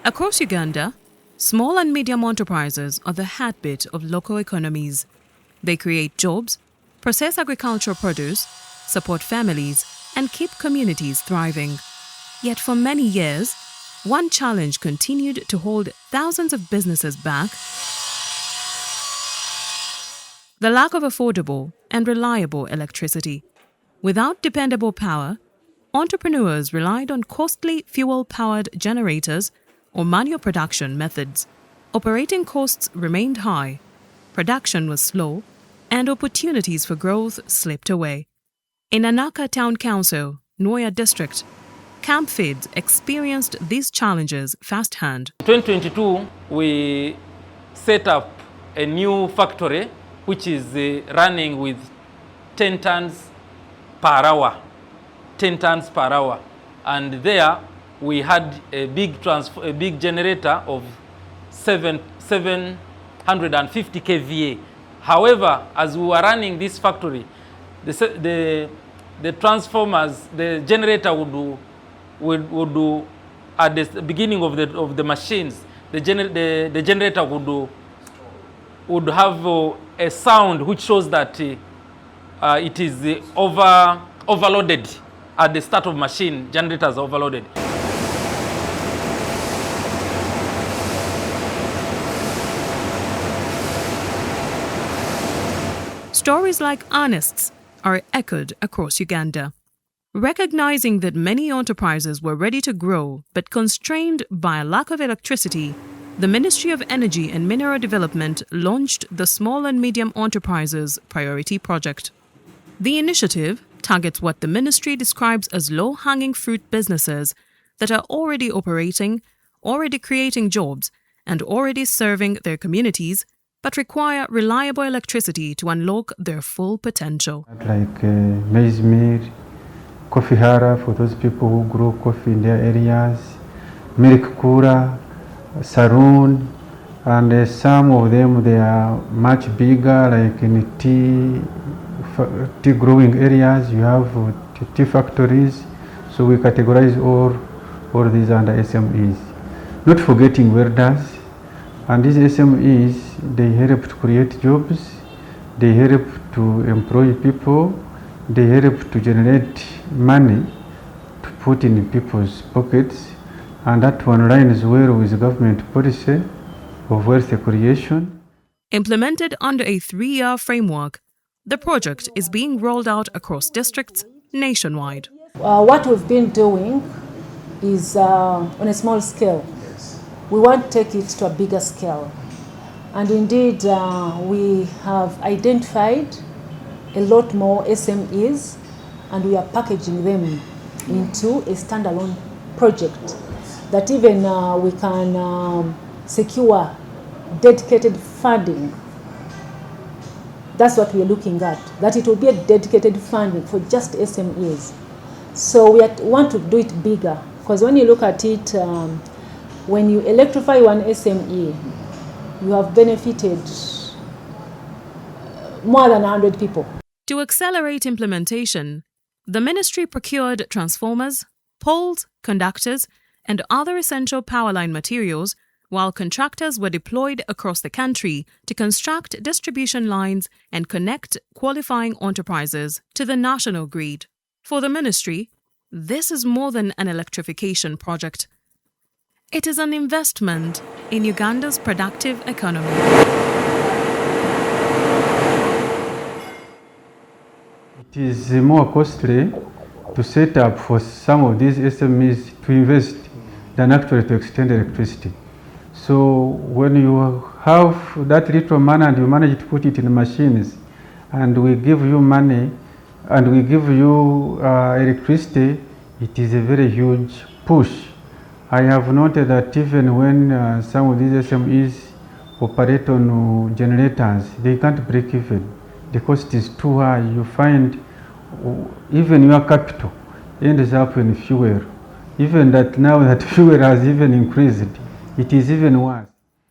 Across Uganda, small and medium enterprises are the heartbeat of local economies. They create jobs, process agricultural produce, support families, and keep communities thriving. Yet for many years, one challenge continued to hold thousands of businesses back: the lack of affordable and reliable electricity. Without dependable power, entrepreneurs relied on costly fuel-powered generators or manual production methods. Operating costs remained high, production was slow, and opportunities for growth slipped away. In Anaka Town Council, Nwoya District, Kamp Feeds experienced these challenges firsthand. In 2022, we set up a new factory which is running with 10 tons per hour. 10 tons per hour. And there we had a big generator of 750 kVA. However, as we were running this factory, the transformers, the generator would do at the beginning of the machines, the generator would have a sound which shows that it is overloaded. At the start of machine, generators are overloaded. Stories like Ernest's are echoed across Uganda. Recognizing that many enterprises were ready to grow but constrained by a lack of electricity, the Ministry of Energy and Mineral Development launched the Small and Medium Enterprises Priority Project. The initiative targets what the ministry describes as low-hanging fruit businesses that are already operating, already creating jobs, and already serving their communities, but require reliable electricity to unlock their full potential. Like maize meal, coffee hara for those people who grow coffee in their areas, milk cooler, saloon, and some of them they are much bigger, like in tea growing areas. You have tea factories, so we categorize all these under SMEs. Not forgetting welders, and these SMEs, they help to create jobs, they help to employ people, they help to generate money to put in people's pockets, and that one aligns well with government policy of wealth creation. Implemented under a 3-year framework, the project is being rolled out across districts nationwide. What we've been doing is on a small scale. We want to take it to a bigger scale. And indeed, we have identified a lot more SMEs, and we are packaging them into a standalone project that even we can secure dedicated funding. That's what we're looking at, that it will be a dedicated funding for just SMEs. So we want to do it bigger, because when you look at it, when you electrify one SME, you have benefited more than 100 people. To accelerate implementation, the ministry procured transformers, poles, conductors, and other essential power line materials, while contractors were deployed across the country to construct distribution lines and connect qualifying enterprises to the national grid. For the ministry, this is more than an electrification project. It is an investment in Uganda's productive economy. It is more costly to set up for some of these SMEs to invest than actually to extend electricity. So when you have that little money and you manage to put it in machines, and we give you money and we give you electricity, it is a very huge push. I have noted that even when some of these SMEs operate on generators, they can't break even. The cost is too high. You find even your capital ends up in fuel. Even that now that fuel has even increased, it is even worse.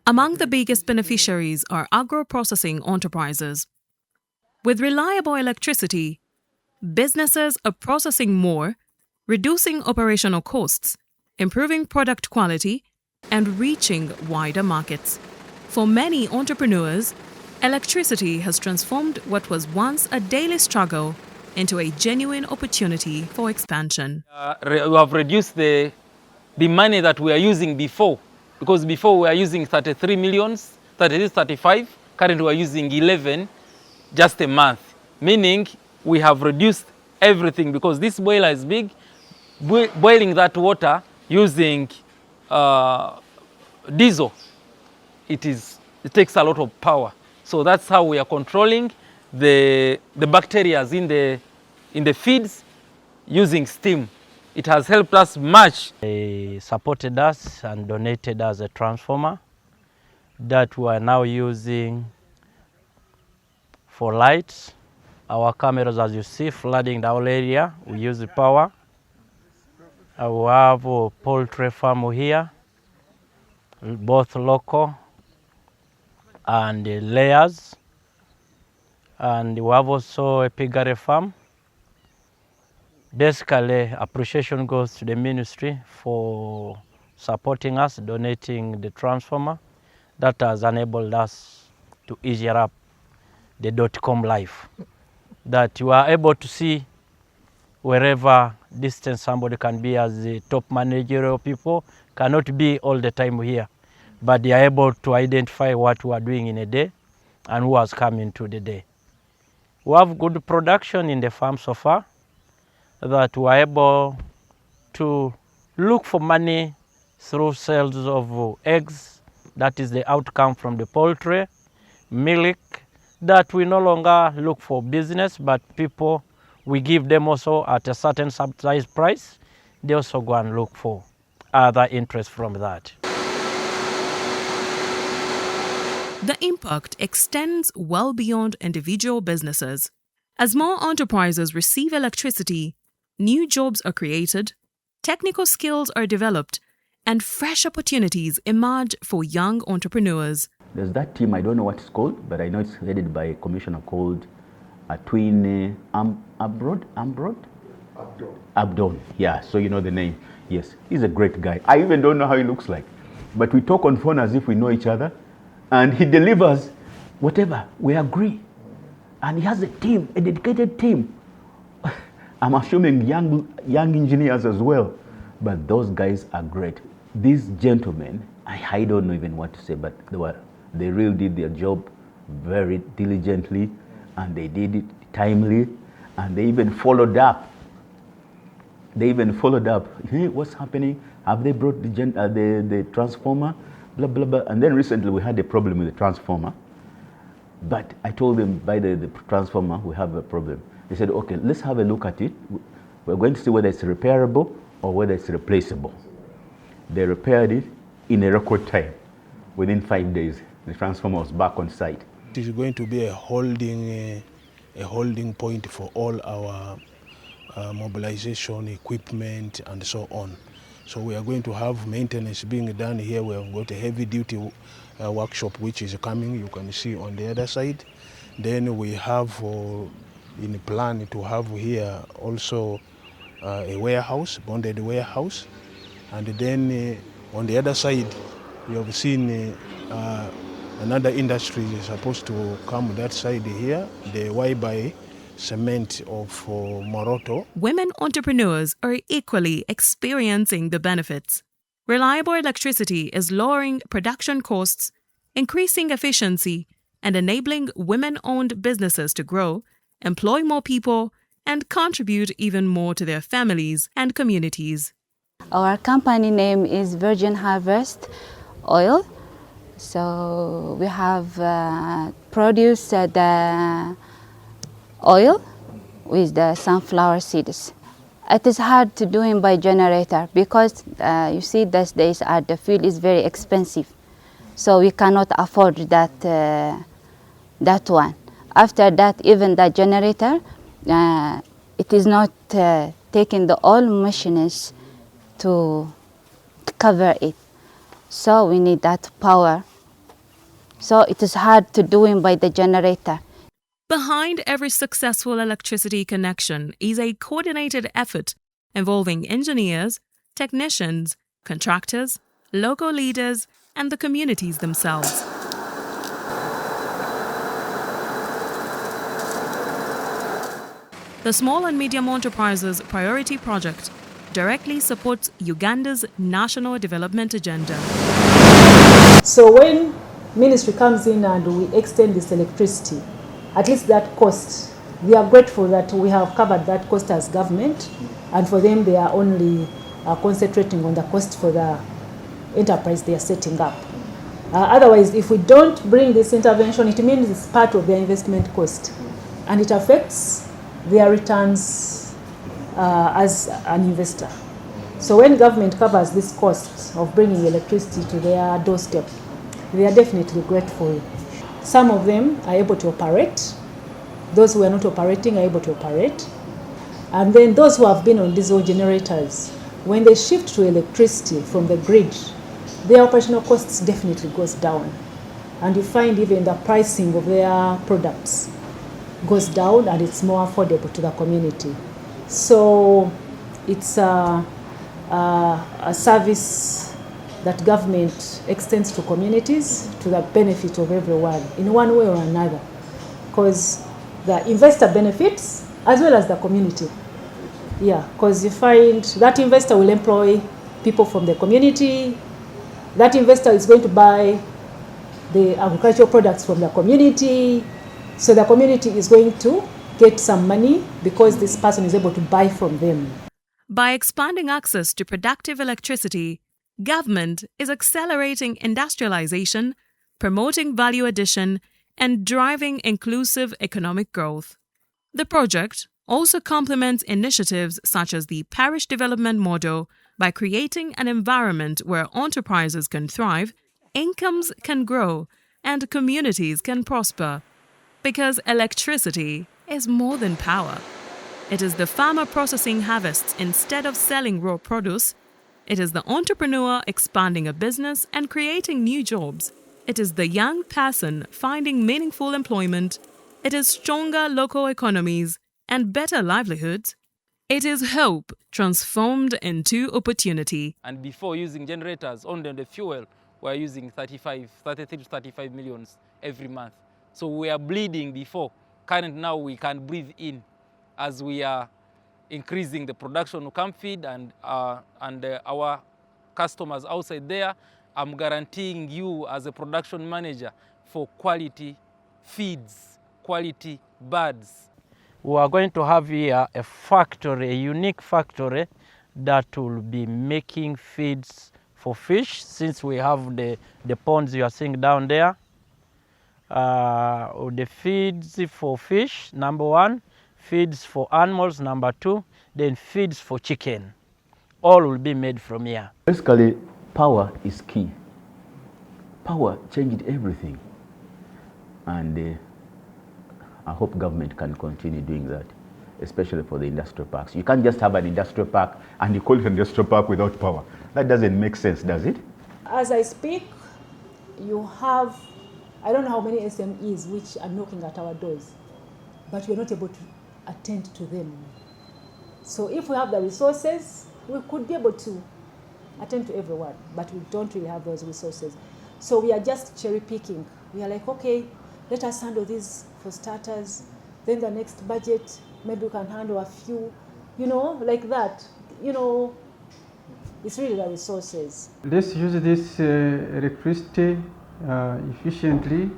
Among the biggest beneficiaries are agro-processing enterprises. With reliable electricity, businesses are processing more, reducing operational costs, improving product quality, and reaching wider markets. For many entrepreneurs, electricity has transformed what was once a daily struggle into a genuine opportunity for expansion. We have reduced the money that we are using before, because before we are using 33 millions, 35, currently we are using 11 just a month, meaning we have reduced everything because this boiler is big. Boiling that water using diesel, it takes a lot of power. So that's how we are controlling the bacteria in the feeds using steam. It has helped us much. They supported us and donated us a transformer that we are now using for lights. Our cameras, as you see, flooding the whole area. We use the power. We have a poultry farm here, both local and layers. And we have also a piggery farm. Basically, appreciation goes to the ministry for supporting us, donating the transformer that has enabled us to ease up the .com life. That you are able to see wherever distance somebody can be, as the top managerial people cannot be all the time here, but they are able to identify what we are doing in a day and who has come into the day. We have good production in the farm so far, that we are able to look for money through sales of eggs. That is the outcome from the poultry, milk, that we no longer look for business, but people, we give them also at a certain subsidized price. They also go and look for other interest from that. The impact extends well beyond individual businesses. As more enterprises receive electricity, new jobs are created, technical skills are developed, and fresh opportunities emerge for young entrepreneurs. There's that team, I don't know what it's called, but I know it's headed by a commissioner called Twin Abdon. Yeah, so you know the name. Yes, he's a great guy. I even don't know how he looks like, but we talk on phone as if we know each other, and he delivers whatever we agree. And he has a team, a dedicated team. I'm assuming young engineers as well, but those guys are great. These gentlemen, I don't know even what to say, but they really did their job very diligently, and they did it timely, and they even followed up. Hey, what's happening? Have they brought the transformer? Blah, blah, blah. And then recently we had a problem with the transformer. But I told them, by the transformer, we have a problem. They said, okay, let's have a look at it. We're going to see whether it's repairable or whether it's replaceable. They repaired it in a record time. Within 5 days, the transformer was back on site. It is going to be a holding point for all our mobilization equipment and so on. So we are going to have maintenance being done here. We have got a heavy duty workshop which is coming, you can see on the other side. Then we have in plan to have here also a warehouse, bonded warehouse. And then on the other side, you have seen another industry is supposed to come that side here, the Y-by cement of Moroto. Women entrepreneurs are equally experiencing the benefits. Reliable electricity is lowering production costs, increasing efficiency, and enabling women-owned businesses to grow, employ more people, and contribute even more to their families and communities. Our company name is Virgin Harvest Oil. So we have produced the oil with the sunflower seeds. It is hard to do it by generator because you see these days the fuel is very expensive. So we cannot afford that one. After that, even the generator, it is not taking the all machines to cover it. So we need that power. So it is hard to do it by the generator. Behind every successful electricity connection is a coordinated effort involving engineers, technicians, contractors, local leaders, and the communities themselves. The Small and Medium Enterprises Priority Project directly supports Uganda's national development agenda. So when ministry comes in and we extend this electricity, at least that cost, we are grateful that we have covered that cost as government, and for them they are only concentrating on the cost for the enterprise they are setting up. Otherwise, if we don't bring this intervention, it means it's part of their investment cost, and it affects their returns as an investor. So when government covers this cost of bringing electricity to their doorstep, we are definitely grateful. Some of them are able to operate. Those who are not operating are able to operate. And then those who have been on diesel generators, when they shift to electricity from the grid, their operational costs definitely goes down. And you find even the pricing of their products goes down, and it's more affordable to the community. So it's a service that government extends to communities to the benefit of everyone in one way or another, because the investor benefits as well as the community. Yeah, because you find that investor will employ people from the community. That investor is going to buy the agricultural products from the community. So the community is going to get some money because this person is able to buy from them. By expanding access to productive electricity, government is accelerating industrialization, promoting value addition, and driving inclusive economic growth. The project also complements initiatives such as the Parish Development Model by creating an environment where enterprises can thrive, incomes can grow, and communities can prosper. Because electricity is more than power. It is the farmer processing harvests instead of selling raw produce. It is the entrepreneur expanding a business and creating new jobs. It is the young person finding meaningful employment. It is stronger local economies and better livelihoods. It is hope transformed into opportunity. And before using generators, only on the fuel, we're using 33 to 35 millions every month. So we are bleeding before. Current now we can breathe in as we are increasing the production of Kamp Feed and our customers outside there. I'm guaranteeing you as a production manager for quality feeds, quality birds. We are going to have here a factory, a unique factory that will be making feeds for fish, since we have the ponds you are seeing down there. The feeds for fish, number one, feeds for animals, number two, then feeds for chicken. All will be made from here. Basically, power is key. Power changed everything. And I hope government can continue doing that, especially for the industrial parks. You can't just have an industrial park and you call it an industrial park without power. That doesn't make sense, does it? As I speak, you have, I don't know how many SMEs which are knocking at our doors, but we're not able to attend to them. So if we have the resources, we could be able to attend to everyone, but we don't really have those resources. So we are just cherry picking. We are like, okay, let us handle this for starters. Then the next budget, maybe we can handle a few, like that. It's really the resources. Let's use this electricity efficiently.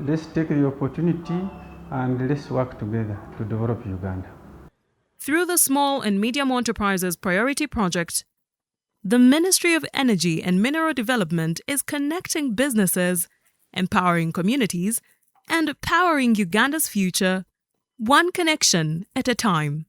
Let's take the opportunity and let's work together to develop Uganda. Through the Small and Medium Enterprises Priority Project, the Ministry of Energy and Mineral Development is connecting businesses, empowering communities, and powering Uganda's future, one connection at a time.